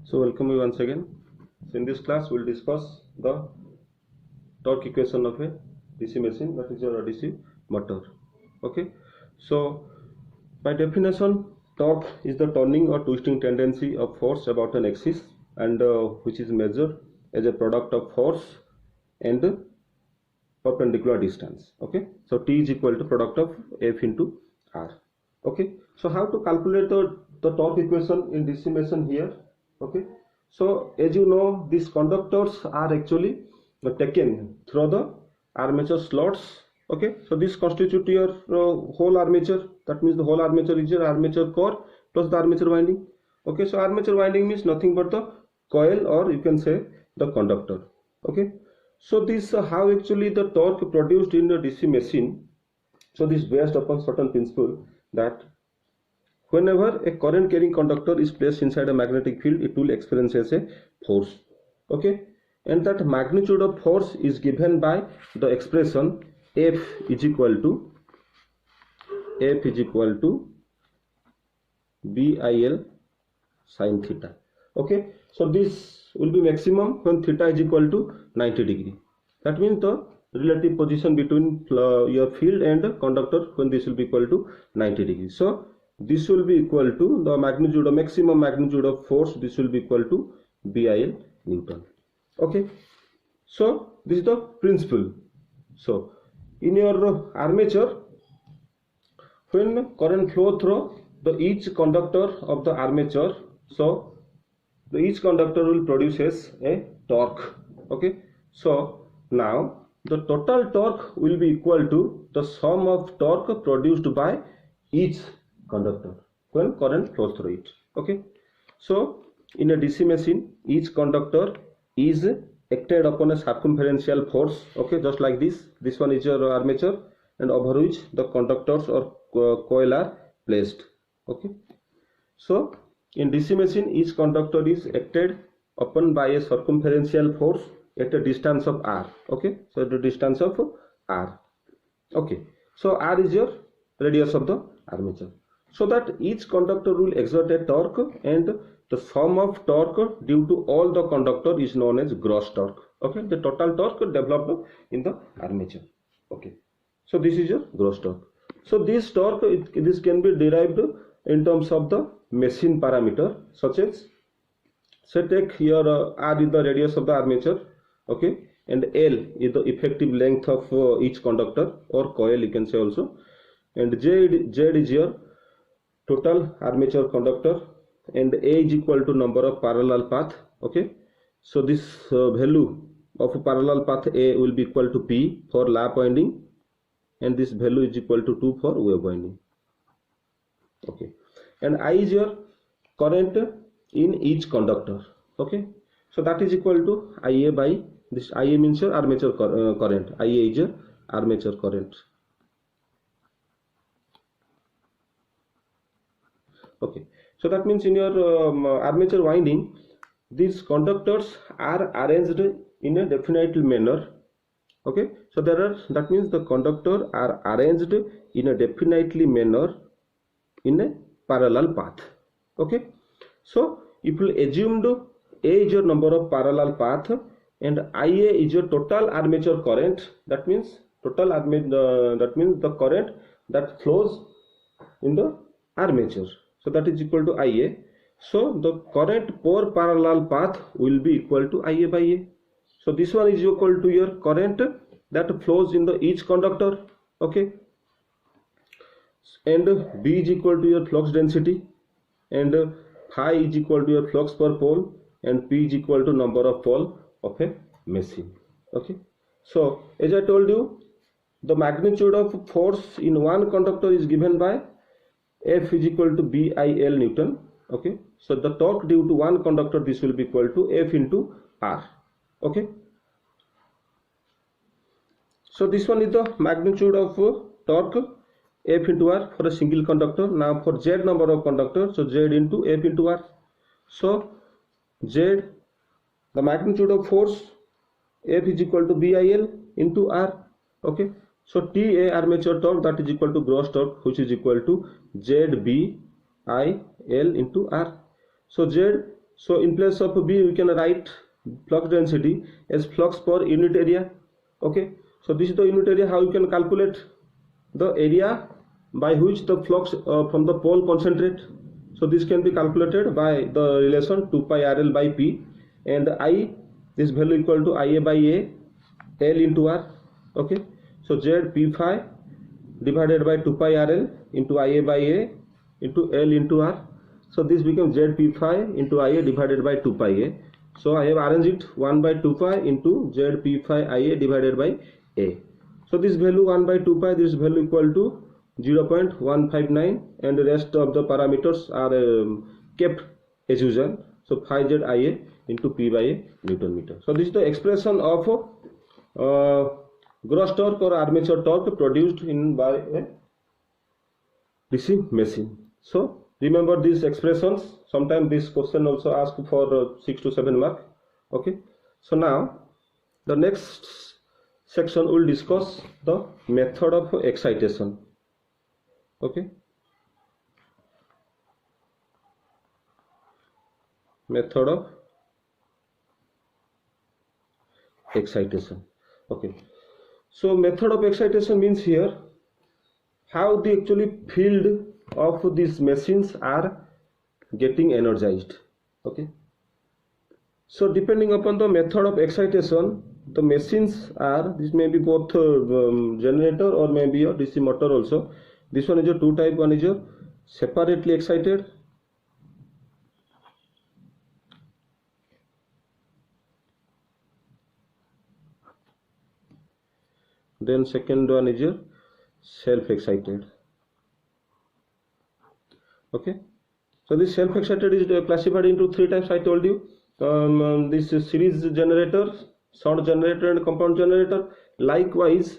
So welcome you once again. So in this class we'll discuss the torque equation of a DC machine, that is your DC motor. Okay. So by definition, torque is the turning or twisting tendency of force about an axis, and which is measured as a product of force and perpendicular distance. Okay. So T is equal to product of F into R. Okay. So how to calculate the torque equation in DC machine here? Okay. So as you know, these conductors are actually taken through the armature slots. Okay. So this constitute your whole armature. That means the whole armature is your armature core plus the armature winding. Okay. So armature winding means nothing but the coil, or you can say the conductor. Okay. So this how actually the torque produced in the DC machine. So this based upon certain principle that whenever a current carrying conductor is placed inside a magnetic field, it will experience as a force. Okay, and that magnitude of force is given by the expression F is equal to BIL sin theta. Okay, so this will be maximum when theta is equal to 90 degree. That means the relative position between your field and conductor when this will be equal to 90 degree. So this will be equal to the magnitude of maximum magnitude of force. This will be equal to BIL Newton. Okay, so this is the principle. So in your armature, when current flow through the each conductor of the armature, so the each conductor will produces a torque. Okay, so now the total torque will be equal to the sum of torque produced by each conductor when current flows through it. Okay, so in a DC machine, each conductor is acted upon a circumferential force. Okay, just like this one is your armature, and over which the conductors or coil are placed. Okay, so in DC machine, each conductor is acted upon by a circumferential force at a distance of r. Okay, so the distance of r. Okay, so r is your radius of the armature. So that each conductor will exert a torque, and the sum of torque due to all the conductor is known as gross torque. Okay, the total torque developed in the armature. Okay, so this is your gross torque. So this torque, this can be derived in terms of the machine parameter, such as, say, take your r is the radius of the armature. Okay, and L is the effective length of each conductor or coil, you can say also, and Z is your total armature conductor, and A is equal to number of parallel path. Okay, so this value of parallel path A will be equal to P for lap winding, and this value is equal to 2 for wave winding. Okay, and I is your current in each conductor. Okay, so that is equal to IA by this. IA means your armature current. IA is your armature current. Okay, so that means in your armature winding, these conductors are arranged in a definite manner. Okay, so that means the conductor are arranged in a definitely manner in a parallel path. Okay, so if you assumed A is your number of parallel path and IA is your total armature current, that means total that means the current that flows in the armature. So that is equal to IA. So the current per parallel path will be equal to IA by A. So this one is equal to your current that flows in the each conductor. Okay, and B is equal to your flux density, and phi is equal to your flux per pole, and P is equal to number of pole of a machine. Okay, so as I told you, the magnitude of force in one conductor is given by F is equal to BIL Newton. Okay, so the torque due to one conductor, this will be equal to F into R. Okay, so this one is the magnitude of torque F into R for a single conductor. Now for Z number of conductors, so Z into F into R. So Z, the magnitude of force F is equal to BIL into R. Okay, so TA armature torque, that is equal to gross torque, which is equal to ZBIL into R. So Z So in place of B, we can write flux density as flux per unit area. Okay, so this is the unit area. How you can calculate the area by which the flux from the pole concentrate. So this can be calculated by the relation 2 pi RL by P, and I, this value equal to IA by A, L into R. Okay, so Z P phi divided by 2 pi RL into IA by A into L into R. So this becomes Z P phi into IA divided by 2 pi A. So I have arranged it 1 by 2 pi into Z P phi IA divided by A. So this value 1 by 2 pi, this value equal to 0.159, and the rest of the parameters are kept as usual. So phi Z IA into P by A Newton meter. So this is the expression of gross torque or armature torque produced by a DC machine. So remember these expressions. Sometimes this question also asked for 6 to 7 mark. Okay, so now the next section will discuss the method of excitation. Okay, method of excitation. Okay, so method of excitation means here how the actually field of these machines are getting energized. Okay, so depending upon the method of excitation, the machines are, this may be both generator or maybe a DC motor also. This one is a two type. One is a separately excited, then second one is a self excited. Okay, so this self excited is classified into three types. I told you, this is series generator, short generator and compound generator. Likewise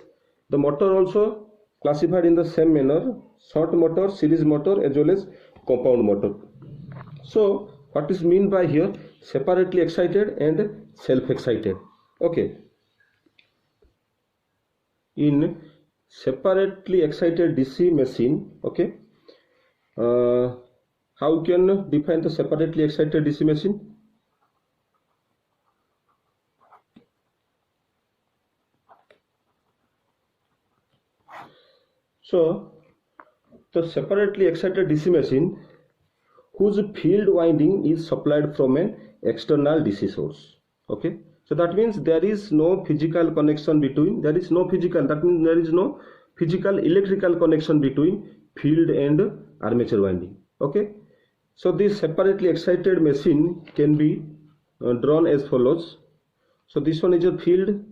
the motor also classified in the same manner: short motor, series motor, as well as compound motor. So what is mean by here separately excited and self excited? Okay, in separately excited DC machine, okay, how you can define the separately excited DC machine? So the separately excited DC machine whose field winding is supplied from an external DC source. Okay, so that means there is no physical connection between, that means there is no physical electrical connection between field and armature winding. Okay, so this separately excited machine can be drawn as follows. So this one is a field,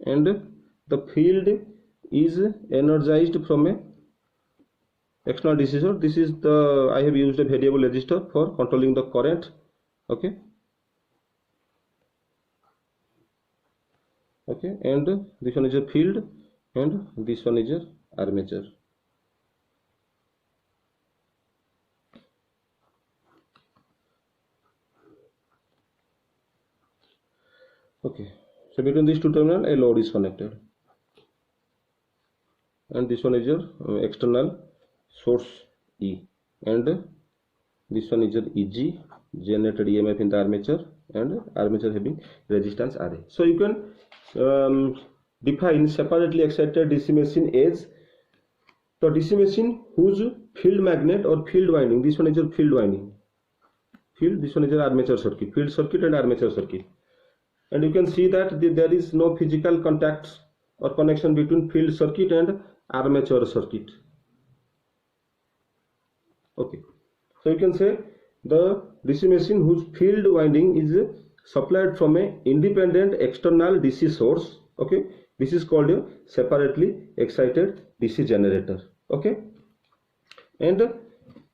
and the field is energized from a external DC source. This is the, I have used a variable resistor for controlling the current. Okay, okay, and this one is a field and this one is a armature. Okay, so between these two terminals a load is connected, and this one is your external source E, and this one is your EG, generated EMF in the armature, and armature having resistance RA. So you can define separately excited DC machine as the DC machine whose field magnet or field winding, this one is your field winding, field, this one is your armature circuit, field circuit and armature circuit, and you can see that there is no physical contact or connection between field circuit and armature circuit. Okay, so you can say the DC machine whose field winding is supplied from a independent external DC source. Okay, this is called a separately excited DC generator. Okay, and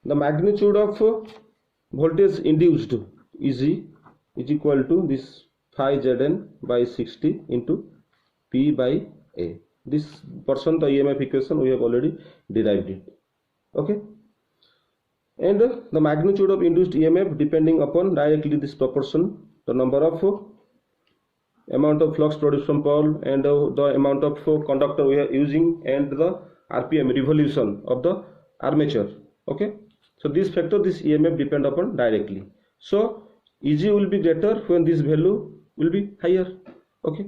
the magnitude of voltage induced is equal to this phi Zn by 60 into P by A. This portion, the EMF equation, we have already derived it. Okay, and the magnitude of induced EMF depending upon directly this proportion, the number of amount of flux produced from pole and the amount of conductor we are using and the RPM revolution of the armature. Okay, So this factor, this EMF depend upon directly. So Eg will be greater when this value will be higher. Okay.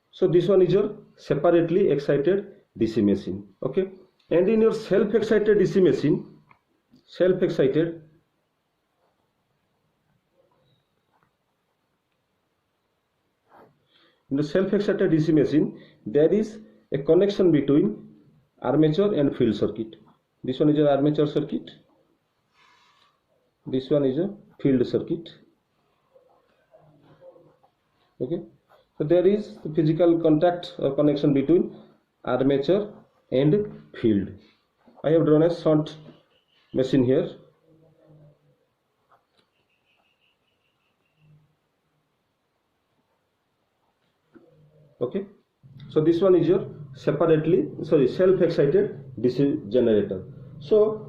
So this one is your separately excited DC machine. Okay. And in your self-excited DC machine, self-excited, in the self-excited DC machine, there is a connection between armature and field circuit. This one is an armature circuit. This one is a field circuit. Okay. So there is the physical contact or connection between armature and field. I have drawn a shunt machine here. Okay. So this one is your self-excited DC generator. So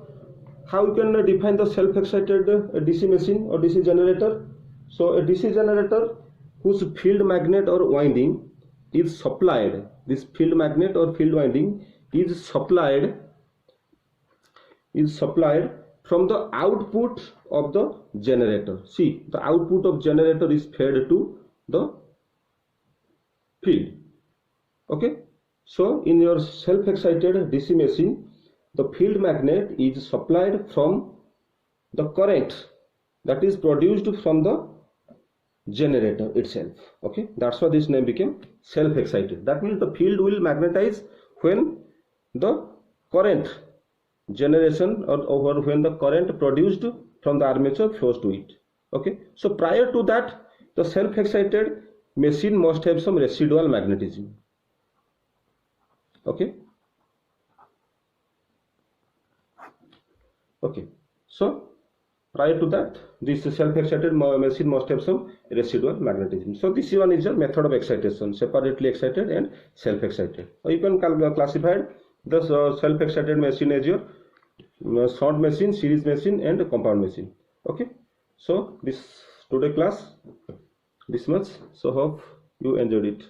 how you can define the self-excited DC machine or DC generator? So a DC generator whose field magnet or winding is supplied, this field magnet or field winding is supplied from the output of the generator. See, the output of generator is fed to the field. Okay. So in your self-excited DC machine, the field magnet is supplied from the current that is produced from the generator itself. Okay, that's why this name became self-excited. That means the field will magnetize when the current generation or when the current produced from the armature flows to it. Okay, so prior to that, the self-excited machine must have some residual magnetism. Okay. Okay, so prior to that, this self-excited machine must have some residual magnetism. So this one is a method of excitation, separately excited and self-excited. Or you can classify the self-excited machine as your shunt machine, series machine and compound machine. Okay, so this today class this much. So hope you enjoyed it.